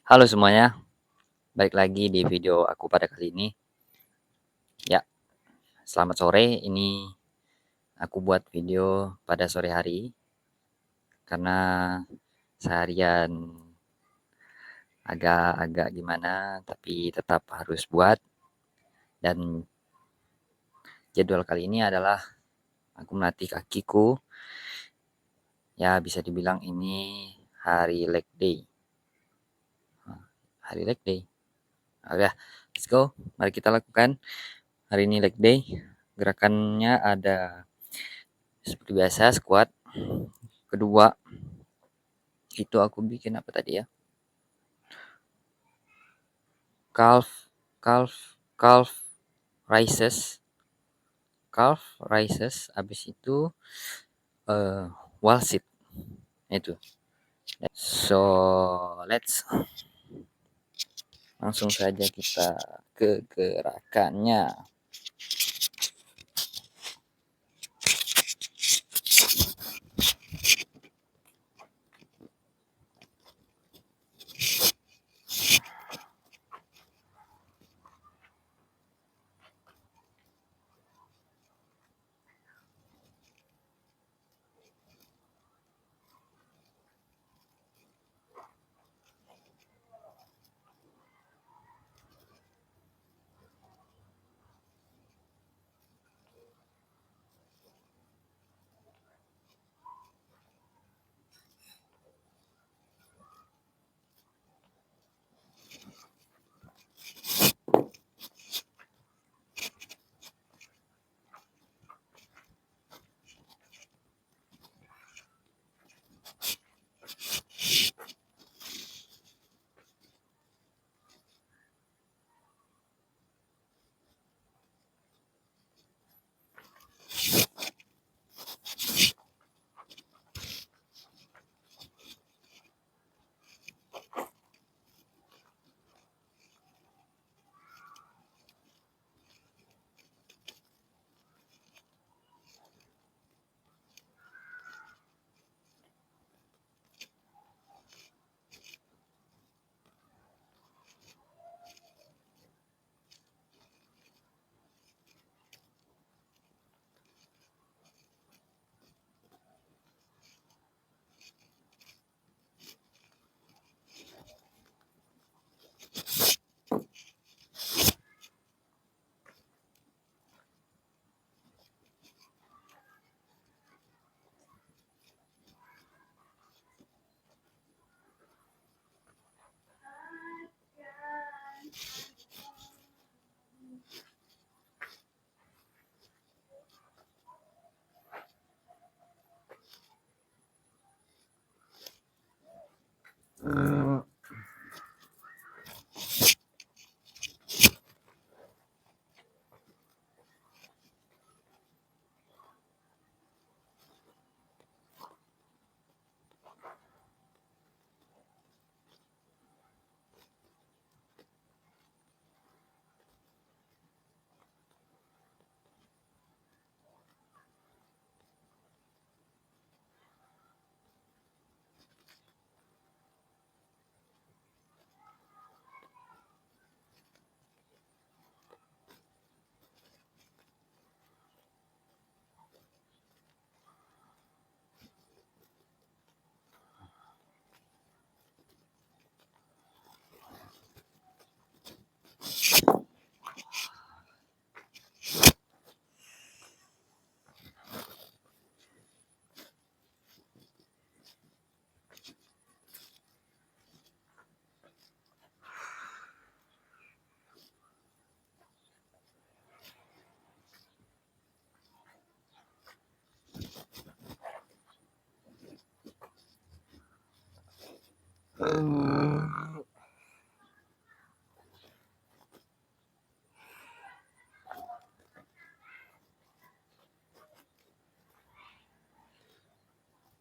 Halo semuanya, balik lagi di video aku pada kali ini. Ya, selamat sore. Ini aku buat video pada sore hari karena seharian agak-agak gimana, tapi tetap harus buat. Dan jadwal kali ini adalah aku melatih kakiku. Ya, bisa dibilang ini hari leg day. Hari leg day. Oke, let's go. Mari kita lakukan. Hari ini leg day. Gerakannya ada seperti biasa squat. Kedua, itu aku bikin apa tadi ya? Calf, calf, calf rises, calf rises. Habis itu wall sit itu. So let's langsung saja kita ke gerakannya.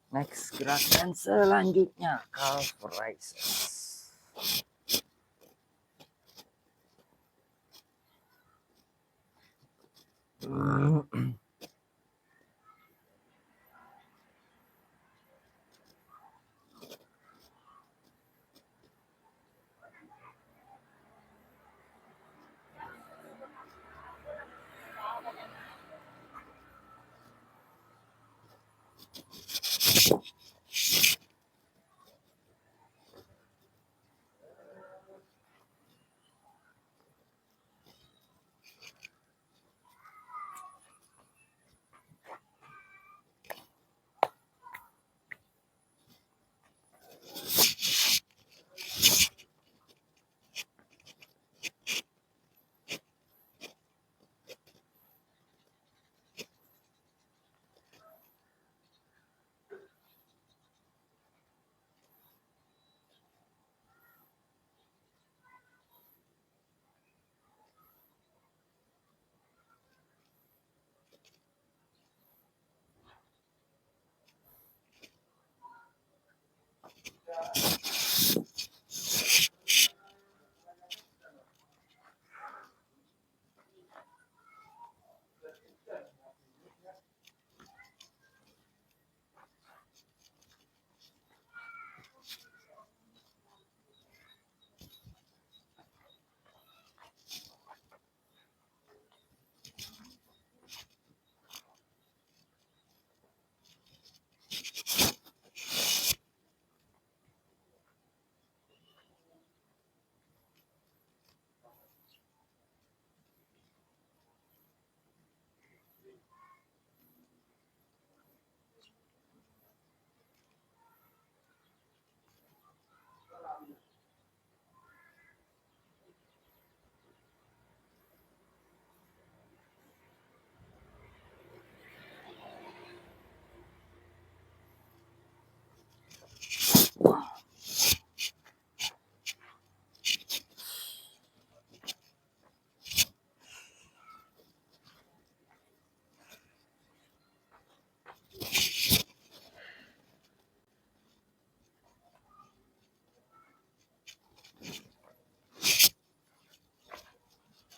Next gerakan selanjutnya calf rises.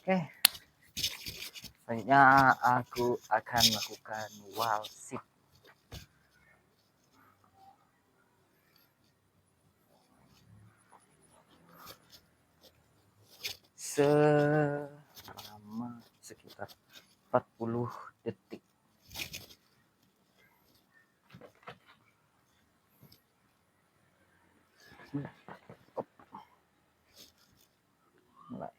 Oke, selanjutnya aku akan melakukan wall sit. Selama sekitar 40 detik. Mulai.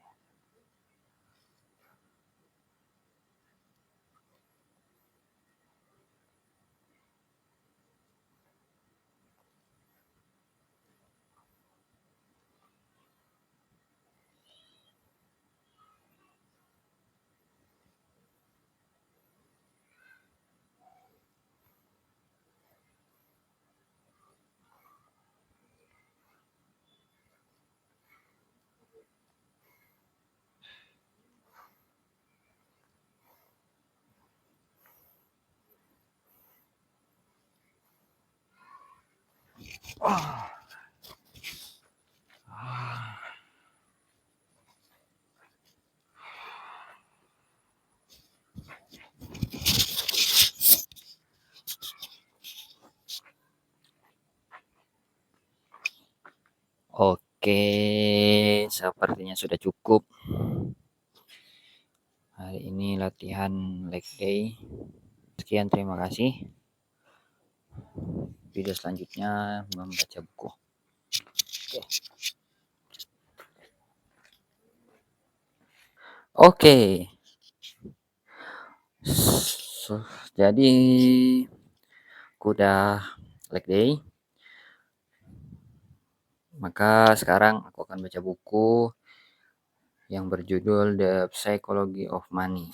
Oke, sepertinya sudah cukup. Hari ini latihan leg day. Sekian, terima kasih. Video selanjutnya membaca buku. Oke. Jadi udah leg day. Maka sekarang aku akan baca buku yang berjudul The Psychology of Money.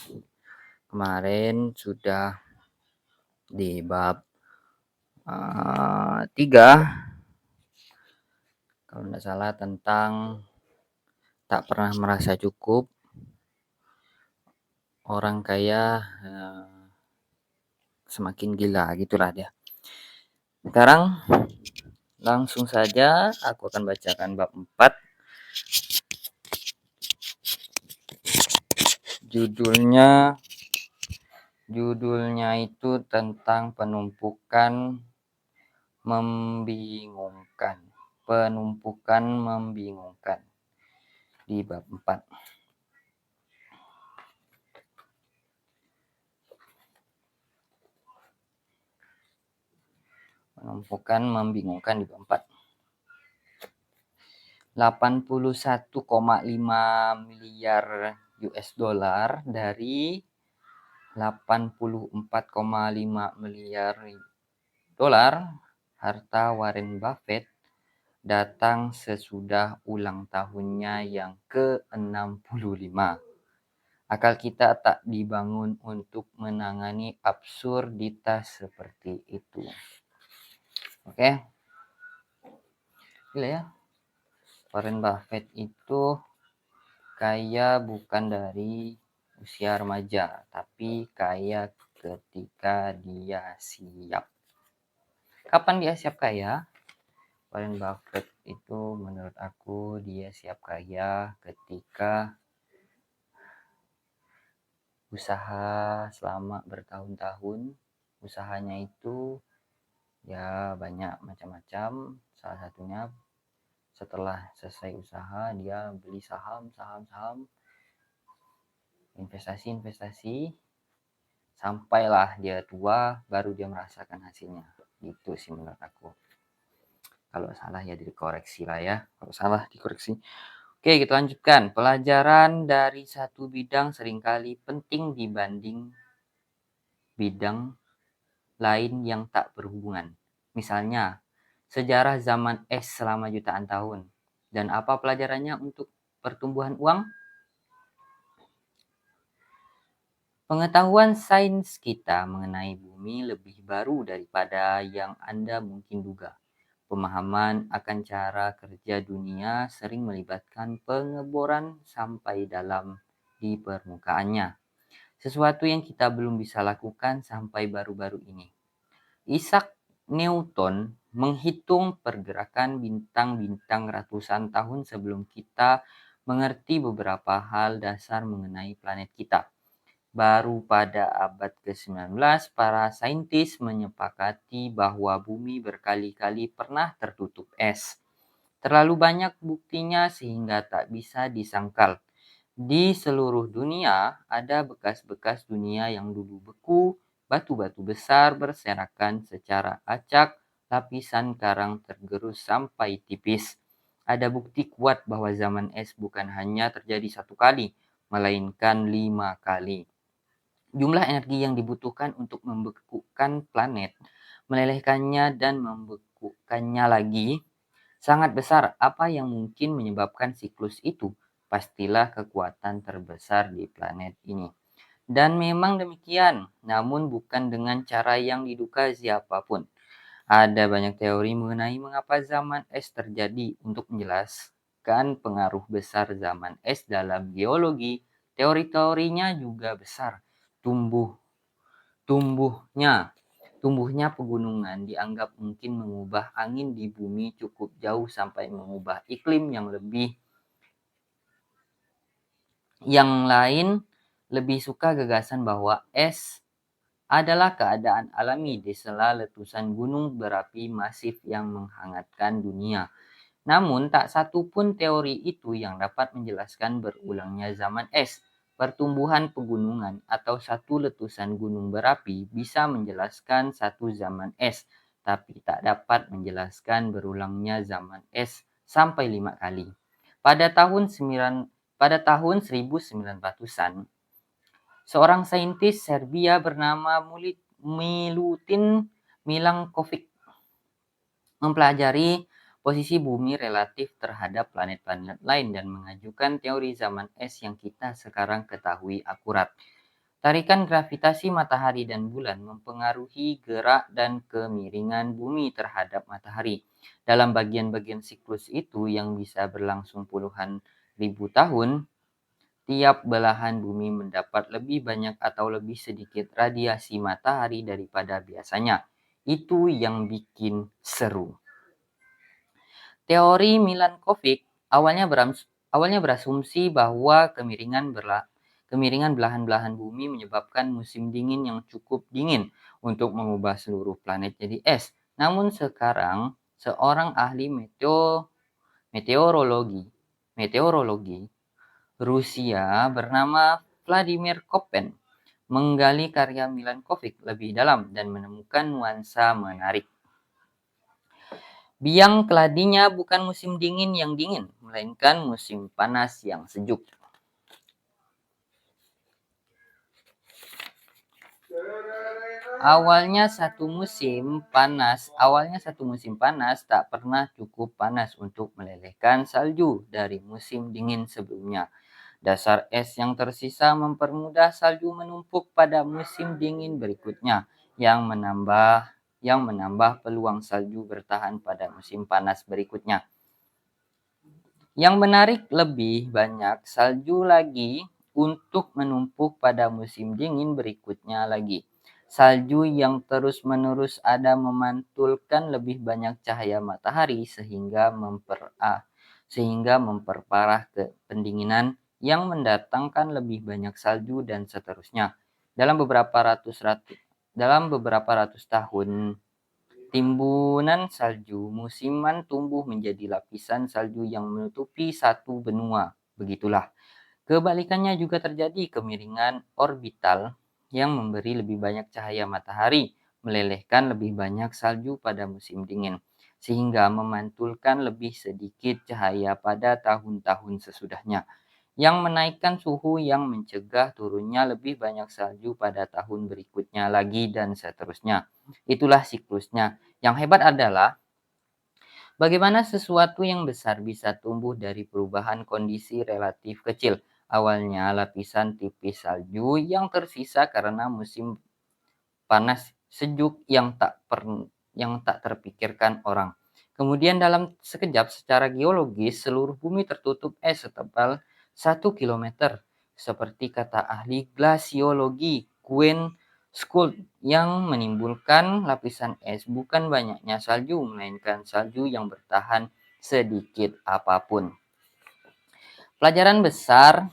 Kemarin sudah di bab 3, kalau tidak salah, tentang tak pernah merasa cukup, orang kaya semakin gila, gitulah dia. Sekarang langsung saja aku akan bacakan bab 4. Judulnya itu tentang penumpukan membingungkan. Penumpukan membingungkan di bab 4. Menumpukan membingungkan di keempat. 81,5 miliar US dollar dari 84,5 miliar dolar harta Warren Buffett datang sesudah ulang tahunnya yang ke-65. Akal kita tak dibangun untuk menangani absurditas seperti itu. Oke. Gila ya. Warren Buffett itu kaya bukan dari usia remaja, tapi kaya ketika dia siap. Kapan dia siap kaya? Warren Buffett itu menurut aku dia siap kaya ketika usaha selama bertahun-tahun. Usahanya itu ya banyak macam-macam. Salah satunya setelah selesai usaha dia beli saham, investasi, sampailah dia tua baru dia merasakan hasilnya. Gitu sih menurut aku. Kalau salah ya dikoreksi lah ya. Kalau salah dikoreksi. Oke, kita lanjutkan. Pelajaran dari satu bidang seringkali penting dibanding bidang lain yang tak berhubungan. Misalnya, sejarah zaman es selama jutaan tahun. Dan apa pelajarannya untuk pertumbuhan uang? Pengetahuan sains kita mengenai bumi lebih baru daripada yang Anda mungkin duga. Pemahaman akan cara kerja dunia sering melibatkan pengeboran sampai dalam di permukaannya. Sesuatu yang kita belum bisa lakukan sampai baru-baru ini. Isaac Newton menghitung pergerakan bintang-bintang ratusan tahun sebelum kita mengerti beberapa hal dasar mengenai planet kita. Baru pada abad ke-19, para saintis menyepakati bahwa bumi berkali-kali pernah tertutup es. Terlalu banyak buktinya sehingga tak bisa disangkal. Di seluruh dunia ada bekas-bekas dunia yang dulu beku, batu-batu besar berserakan secara acak, lapisan karang tergerus sampai tipis. Ada bukti kuat bahwa zaman es bukan hanya terjadi satu kali, melainkan 5 kali. Jumlah energi yang dibutuhkan untuk membekukan planet, melelehkannya dan membekukannya lagi sangat besar. Apa yang mungkin menyebabkan siklus itu? Pastilah kekuatan terbesar di planet ini. Dan memang demikian, namun bukan dengan cara yang diduga siapapun. Ada banyak teori mengenai mengapa zaman es terjadi. Untuk menjelaskan pengaruh besar zaman es dalam geologi, teori-teorinya juga besar. Tumbuhnya pegunungan dianggap mungkin mengubah angin di bumi cukup jauh sampai mengubah iklim yang lain lebih suka gagasan bahwa es adalah keadaan alami di sela letusan gunung berapi masif yang menghangatkan dunia. Namun tak satu pun teori itu yang dapat menjelaskan berulangnya zaman es. Pertumbuhan pegunungan atau satu letusan gunung berapi bisa menjelaskan satu zaman es, tapi tak dapat menjelaskan berulangnya zaman es sampai 5 kali. Pada tahun 1900-an, seorang saintis Serbia bernama Milutin Milankovic mempelajari posisi bumi relatif terhadap planet-planet lain dan mengajukan teori zaman es yang kita sekarang ketahui akurat. Tarikan gravitasi matahari dan bulan mempengaruhi gerak dan kemiringan bumi terhadap matahari. Dalam bagian-bagian siklus itu yang bisa berlangsung puluhan ribu tahun, tiap belahan bumi mendapat lebih banyak atau lebih sedikit radiasi matahari daripada biasanya. Itu yang bikin seru. Teori Milankovic awalnya berasumsi bahwa kemiringan belahan-belahan bumi menyebabkan musim dingin yang cukup dingin untuk mengubah seluruh planet jadi es. Namun sekarang, seorang ahli meteorologi Rusia bernama Vladimir Koppen menggali karya Milankovic lebih dalam dan menemukan nuansa menarik. Biang keladinya bukan musim dingin yang dingin, melainkan musim panas yang sejuk. Awalnya satu musim panas tak pernah cukup panas untuk melelehkan salju dari musim dingin sebelumnya. Dasar es yang tersisa mempermudah salju menumpuk pada musim dingin berikutnya yang menambah peluang salju bertahan pada musim panas berikutnya. Yang menarik, lebih banyak salju lagi untuk menumpuk pada musim dingin berikutnya lagi. Salju yang terus-menerus ada memantulkan lebih banyak cahaya matahari sehingga memperparah pendinginan yang mendatangkan lebih banyak salju dan seterusnya. Dalam beberapa ratus tahun timbunan salju musiman tumbuh menjadi lapisan salju yang menutupi satu benua. Begitulah. Kebalikannya juga terjadi, kemiringan orbital yang memberi lebih banyak cahaya matahari melelehkan lebih banyak salju pada musim dingin, sehingga memantulkan lebih sedikit cahaya pada tahun-tahun sesudahnya, yang menaikkan suhu yang mencegah turunnya lebih banyak salju pada tahun berikutnya lagi dan seterusnya. Itulah siklusnya. Yang hebat adalah bagaimana sesuatu yang besar bisa tumbuh dari perubahan kondisi relatif kecil. Awalnya lapisan tipis salju yang tersisa karena musim panas sejuk yang tak terpikirkan orang. Kemudian dalam sekejap secara geologis seluruh bumi tertutup es setebal 1 kilometer, seperti kata ahli glasiologi Gwen Schulte, yang menimbulkan lapisan es bukan banyaknya salju, melainkan salju yang bertahan sedikit apapun. Pelajaran besar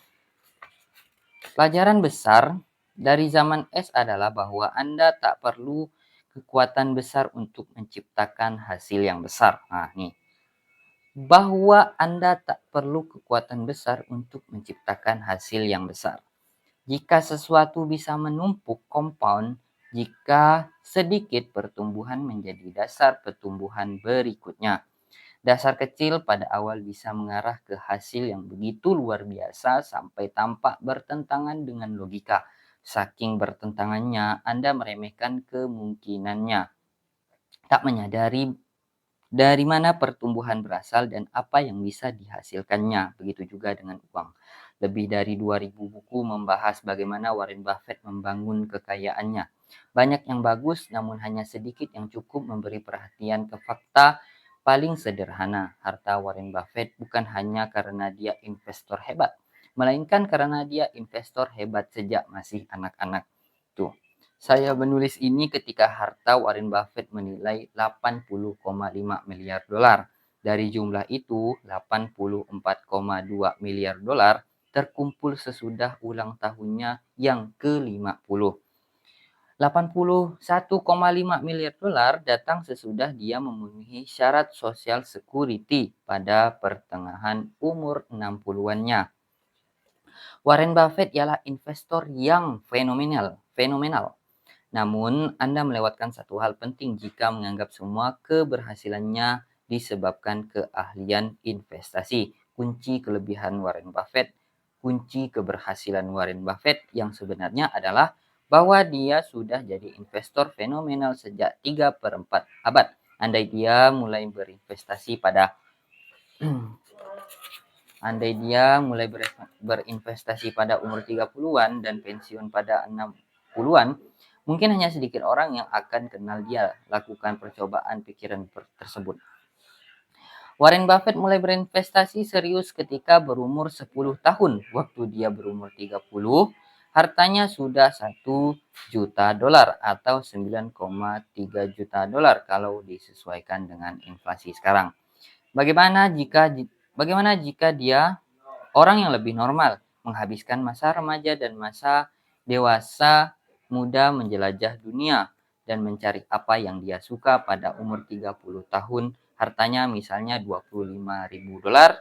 dari zaman es adalah bahwa Anda tak perlu kekuatan besar untuk menciptakan hasil yang besar. Bahwa Anda tak perlu kekuatan besar untuk menciptakan hasil yang besar. Jika sesuatu bisa menumpuk compound, jika sedikit pertumbuhan menjadi dasar pertumbuhan berikutnya. Dasar kecil pada awal bisa mengarah ke hasil yang begitu luar biasa sampai tampak bertentangan dengan logika. Saking bertentangannya, Anda meremehkan kemungkinannya, tak menyadari dari mana pertumbuhan berasal dan apa yang bisa dihasilkannya. Begitu juga dengan uang. Lebih dari 2000 buku membahas bagaimana Warren Buffett membangun kekayaannya. Banyak yang bagus, namun hanya sedikit yang cukup memberi perhatian ke fakta paling sederhana. Harta Warren Buffett bukan hanya karena dia investor hebat, melainkan karena dia investor hebat sejak masih anak-anak. Tuh. Saya menulis ini ketika harta Warren Buffett menilai 80,5 miliar dolar. Dari jumlah itu, 84,2 miliar dolar terkumpul sesudah ulang tahunnya yang ke-50. 81,5 miliar dolar datang sesudah dia memenuhi syarat Social Security pada pertengahan umur 60-annya. Warren Buffett ialah investor yang fenomenal. Namun, Anda melewatkan satu hal penting jika menganggap semua keberhasilannya disebabkan keahlian investasi. Kunci keberhasilan Warren Buffett yang sebenarnya adalah bahwa dia sudah jadi investor fenomenal sejak 3/4 abad. Andai dia mulai berinvestasi pada umur 30-an dan pensiun pada 60-an, mungkin hanya sedikit orang yang akan kenal dia lakukan percobaan pikiran tersebut. Warren Buffett mulai berinvestasi serius ketika berumur 10 tahun. Waktu dia berumur 30, hartanya sudah 1 juta dolar atau 9,3 juta dolar kalau disesuaikan dengan inflasi sekarang. Bagaimana jika dia orang yang lebih normal, menghabiskan masa remaja dan masa dewasa muda menjelajah dunia dan mencari apa yang dia suka pada umur 30 tahun, hartanya misalnya 25.000 dolar,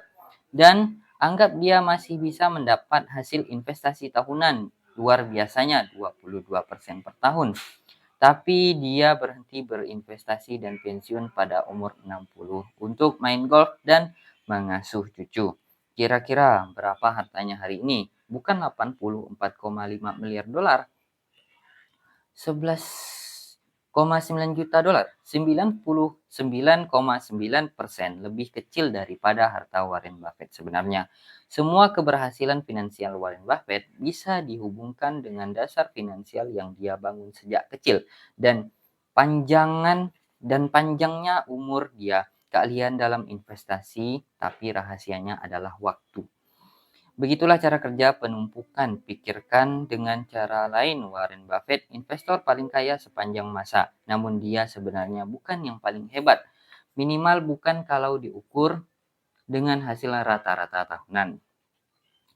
dan anggap dia masih bisa mendapat hasil investasi tahunan luar biasanya 22% per tahun. Tapi dia berhenti berinvestasi dan pensiun pada umur 60 untuk main golf dan mengasuh cucu. Kira-kira berapa hartanya hari ini? Bukan 84,5 miliar dolar, 11,9 juta dolar, 99,9% lebih kecil daripada harta Warren Buffett sebenarnya. Semua keberhasilan finansial Warren Buffett bisa dihubungkan dengan dasar finansial yang dia bangun sejak kecil dan panjangnya umur dia. Keahlian dalam investasi, tapi rahasianya adalah waktu. Begitulah cara kerja penumpukan. Pikirkan dengan cara lain, Warren Buffett investor paling kaya sepanjang masa. Namun dia sebenarnya bukan yang paling hebat. Minimal bukan kalau diukur dengan hasil rata-rata tahunan.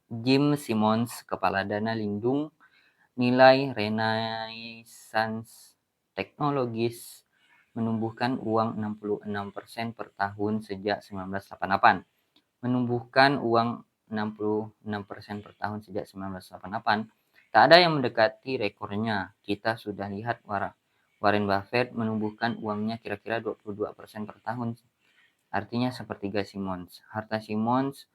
Jim Simons, kepala Dana Lindung Nilai Renaissance Technologies, menumbuhkan uang 66% per tahun sejak 1988. Menumbuhkan uang 66% per tahun sejak 1988, tak ada yang mendekati rekornya. Kita sudah lihat Warren Buffett menumbuhkan uangnya kira-kira 22% per tahun, artinya sepertiga Simons. Harta Simons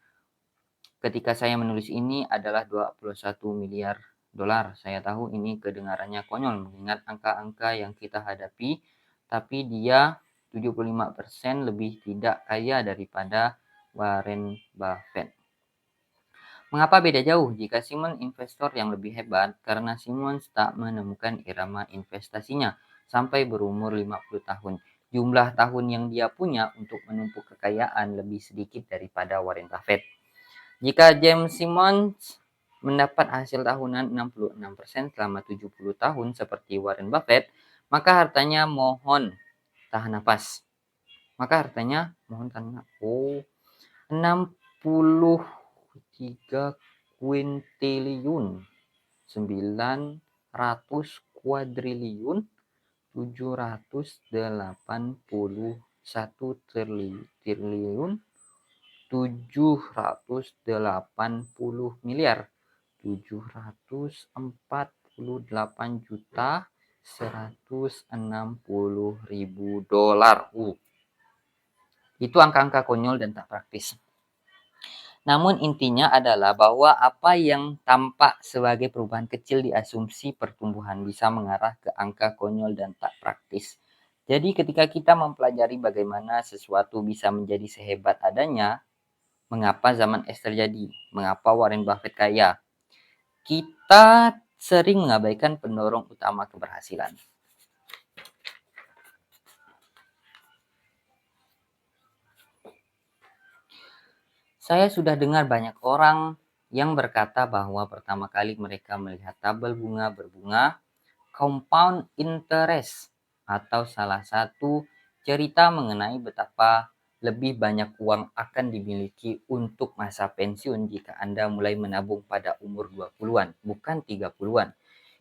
ketika saya menulis ini adalah 21 miliar dolar. Saya tahu ini kedengarannya konyol mengingat angka-angka yang kita hadapi, tapi dia 75% lebih tidak kaya daripada Warren Buffett. Mengapa beda jauh? Jika Simon investor yang lebih hebat, karena Simons tak menemukan irama investasinya sampai berumur 50 tahun. Jumlah tahun yang dia punya untuk menumpuk kekayaan lebih sedikit daripada Warren Buffett. Jika James Simons mendapat hasil tahunan 66% selama 70 tahun seperti Warren Buffett, maka hartanya mohon tahan napas. 63 kuintiliyun, 900 kuadriliun, 781 triliun, 780 miliar, 748 juta, 160.000 dolar. Itu angka-angka konyol dan tak praktis. Namun intinya adalah bahwa apa yang tampak sebagai perubahan kecil di asumsi pertumbuhan bisa mengarah ke angka konyol dan tak praktis. Jadi ketika kita mempelajari bagaimana sesuatu bisa menjadi sehebat adanya, mengapa zaman es terjadi, mengapa Warren Buffett kaya, kita sering mengabaikan pendorong utama keberhasilan. Saya sudah dengar banyak orang yang berkata bahwa pertama kali mereka melihat tabel bunga berbunga, compound interest, atau salah satu cerita mengenai betapa lebih banyak uang akan dimiliki untuk masa pensiun jika Anda mulai menabung pada umur 20-an, bukan 30-an.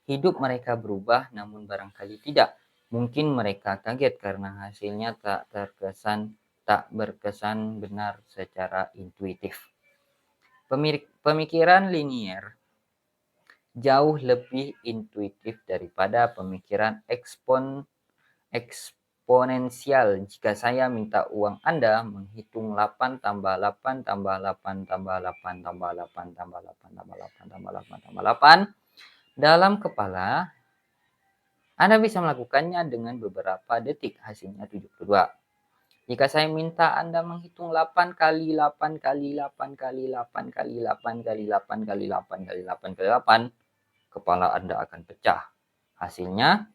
Hidup mereka berubah, namun barangkali tidak. Mungkin mereka kaget karena hasilnya tak berkesan benar secara intuitif. Pemikiran linier jauh lebih intuitif daripada pemikiran eksponensial. Jika saya minta uang Anda menghitung 8 tambah 8 tambah 8 tambah 8 tambah 8 tambah 8 tambah 8 tambah 8 tambah 8 dalam kepala, Anda bisa melakukannya dengan beberapa detik, hasilnya 72. Jika saya minta Anda menghitung 8 kali 8 kali 8 kali 8 kali 8 kali 8 kali 8 kali 8 kali 8, kepala Anda akan pecah. Hasilnya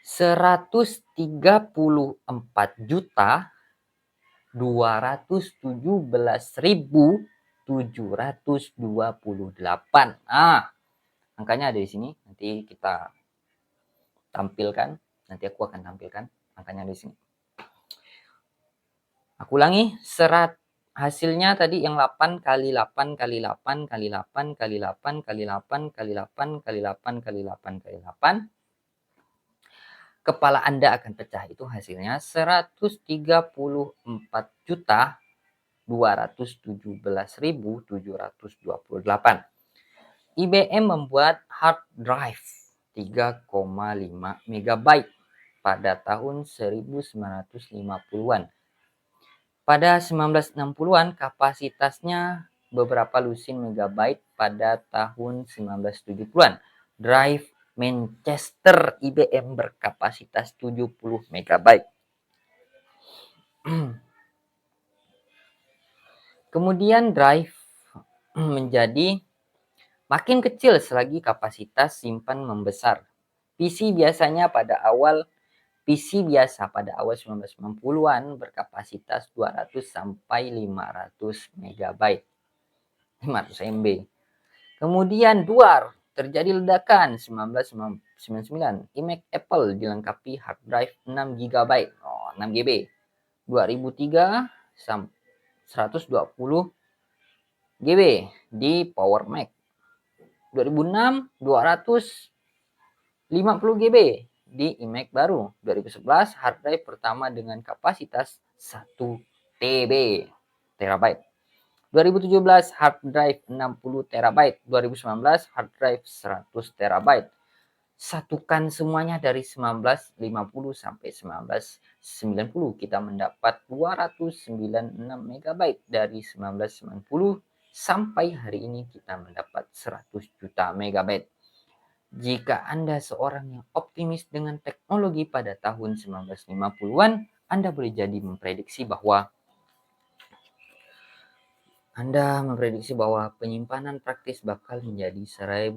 134.217.728. Angkanya ada di sini. Nanti kita tampilkan. Nanti aku akan tampilkan angkanya di sini. Aku ulangi, hasilnya tadi yang 8 kali 8 kali 8 kali 8 kali 8 kali 8 kali 8 kali 8 kali 8 kali 8. Kepala Anda akan pecah. Itu hasilnya 134.217.728. IBM membuat hard drive 3,5 MB pada tahun 1950-an. Pada 1960-an kapasitasnya beberapa lusin megabyte pada tahun 1970-an. Drive Manchester IBM berkapasitas 70 MB. Kemudian drive menjadi makin kecil selagi kapasitas simpan membesar. PC biasa pada awal 1990-an berkapasitas 200 sampai 500 MB. 500 MB. Kemudian duar, terjadi ledakan 1999. iMac Apple dilengkapi hard drive 6 GB. 6 GB. 2003 120 GB di Power Mac. 2006 250 GB di iMac baru. 2011 hard drive pertama dengan kapasitas 1 TB terabyte. 2017 hard drive 60 terabyte. 2019 hard drive 100 terabyte. Satukan semuanya dari 1950 sampai 1990 kita mendapat 296 MB. Dari 1990 sampai hari ini kita mendapat 100 juta megabyte. Jika Anda seorang yang optimis dengan teknologi pada tahun 1950-an, Anda boleh jadi memprediksi bahwa penyimpanan praktis bakal menjadi 1000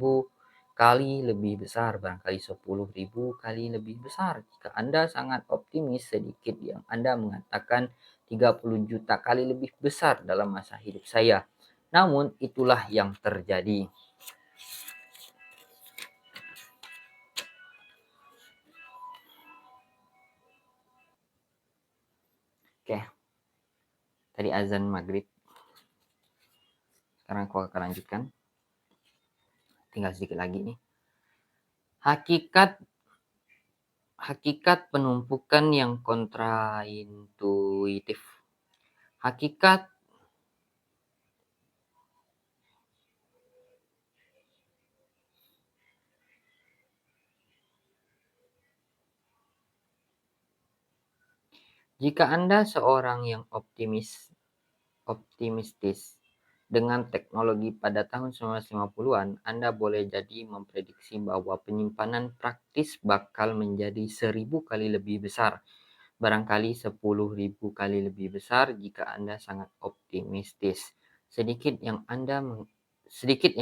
kali lebih besar, barangkali 10.000 kali lebih besar. Jika Anda sangat optimis, sedikit yang Anda mengatakan 30 juta kali lebih besar dalam masa hidup saya. Namun itulah yang terjadi. Oke. Tadi azan maghrib. Sekarang aku akan lanjutkan. Tinggal sedikit lagi nih. Hakikat penumpukan yang kontraintuitif. Jika Anda seorang yang optimistis dengan teknologi pada tahun 1950-an, Anda boleh jadi memprediksi bahwa penyimpanan praktis bakal menjadi 1000 kali lebih besar. Barangkali 10.000 kali lebih besar jika Anda sangat optimistis. Sedikit yang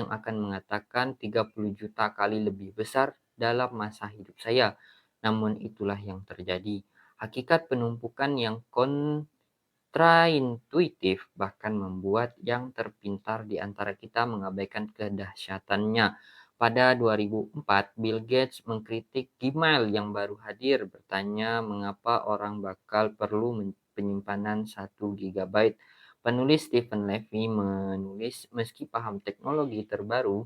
akan mengatakan 30 juta kali lebih besar dalam masa hidup saya. Namun itulah yang terjadi. Hakikat penumpukan yang kontraintuitif bahkan membuat yang terpintar di antara kita mengabaikan kedahsyatannya. Pada 2004, Bill Gates mengkritik Gmail yang baru hadir, bertanya mengapa orang bakal perlu penyimpanan 1 GB. Penulis Stephen Levy menulis, meski paham teknologi terbaru,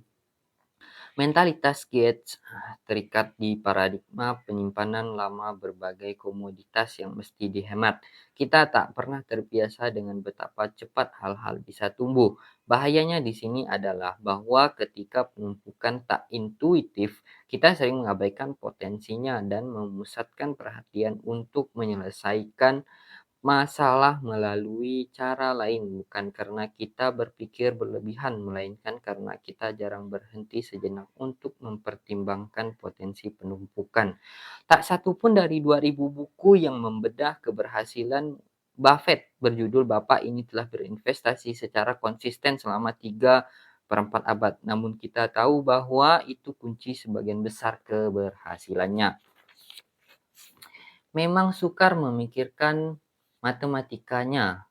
mentalitas Gates terikat di paradigma penyimpanan lama berbagai komoditas yang mesti dihemat. Kita tak pernah terbiasa dengan betapa cepat hal-hal bisa tumbuh. Bahayanya di sini adalah bahwa ketika penumpukan tak intuitif, kita sering mengabaikan potensinya dan memusatkan perhatian untuk menyelesaikan masalah melalui cara lain, bukan karena kita berpikir berlebihan, melainkan karena kita jarang berhenti sejenak untuk mempertimbangkan potensi penumpukan. Tak satu pun dari 2000 buku yang membedah keberhasilan Buffett berjudul "Bapak ini telah berinvestasi secara konsisten selama 3/4 abad. Namun kita tahu bahwa itu kunci sebagian besar keberhasilannya. Memang sukar memikirkan matematikanya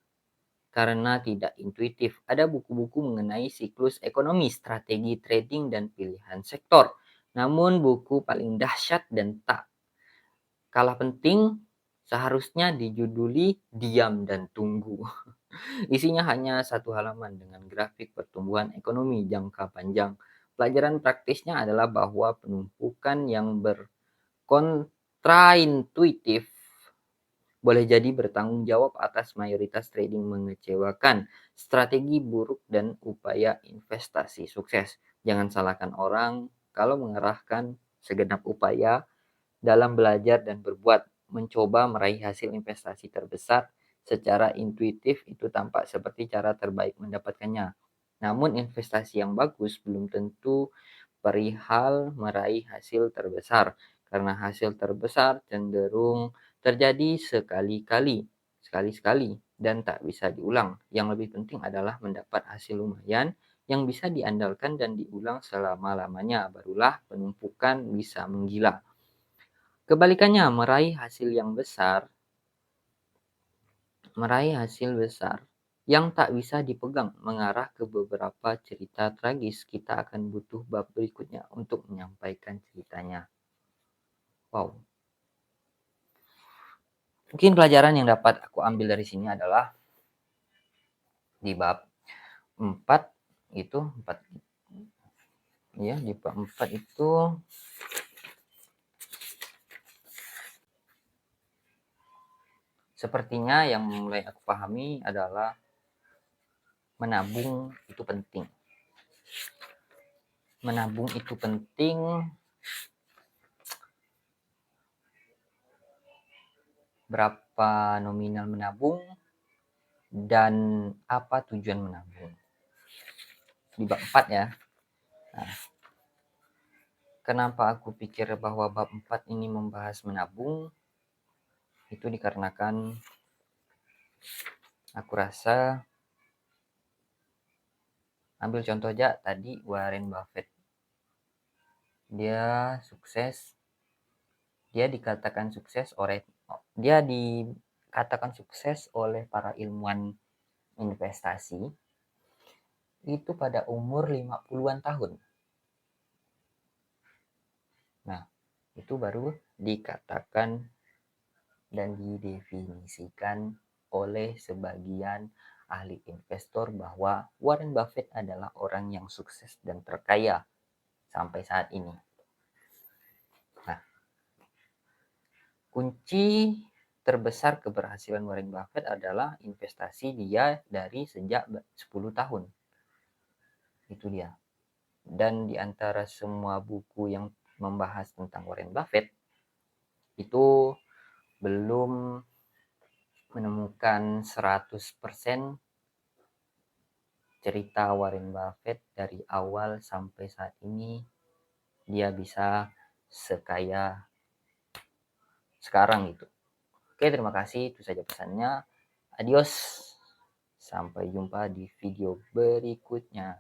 karena tidak intuitif. Ada buku-buku mengenai siklus ekonomi, strategi trading, dan pilihan sektor. Namun buku paling dahsyat dan tak kalah penting seharusnya dijuduli "Diam dan Tunggu". Isinya hanya satu halaman dengan grafik pertumbuhan ekonomi jangka panjang. Pelajaran praktisnya adalah bahwa penumpukan yang berkontraintuitif boleh jadi bertanggung jawab atas mayoritas trading mengecewakan, strategi buruk, dan upaya investasi sukses. Jangan salahkan orang kalau mengerahkan segenap upaya dalam belajar dan berbuat, mencoba meraih hasil investasi terbesar secara intuitif itu tampak seperti cara terbaik mendapatkannya. Namun investasi yang bagus belum tentu perihal meraih hasil terbesar, karena hasil terbesar cenderung terjadi sekali-sekali, dan tak bisa diulang. Yang lebih penting adalah mendapat hasil lumayan yang bisa diandalkan dan diulang selama-lamanya, barulah penumpukan bisa menggila. Kebalikannya, meraih hasil besar yang tak bisa dipegang mengarah ke beberapa cerita tragis. Kita akan butuh bab berikutnya untuk menyampaikan ceritanya. Wow. Mungkin pelajaran yang dapat aku ambil dari sini adalah di bab 4 itu 4 ya, di bab 4 itu sepertinya yang mulai aku pahami adalah menabung itu penting. Menabung itu penting. Berapa nominal menabung dan apa tujuan menabung. Di bab 4 ya. Nah, kenapa aku pikir bahwa bab 4 ini membahas menabung? Itu dikarenakan aku rasa, ambil contoh aja tadi Warren Buffett. Dia sukses. Dia dikatakan sukses oleh para ilmuwan investasi itu pada umur 50-an tahun. Nah, itu baru dikatakan dan didefinisikan oleh sebagian ahli investor bahwa Warren Buffett adalah orang yang sukses dan terkaya sampai saat ini. Nah, kunci terbesar keberhasilan Warren Buffett adalah investasi dia dari sejak 10 tahun. Itu dia. Dan di antara semua buku yang membahas tentang Warren Buffett, itu belum menemukan 100% cerita Warren Buffett dari awal sampai saat ini dia bisa sekaya sekarang gitu. Oke, terima kasih. Itu saja pesannya. Adios. Sampai jumpa di video berikutnya.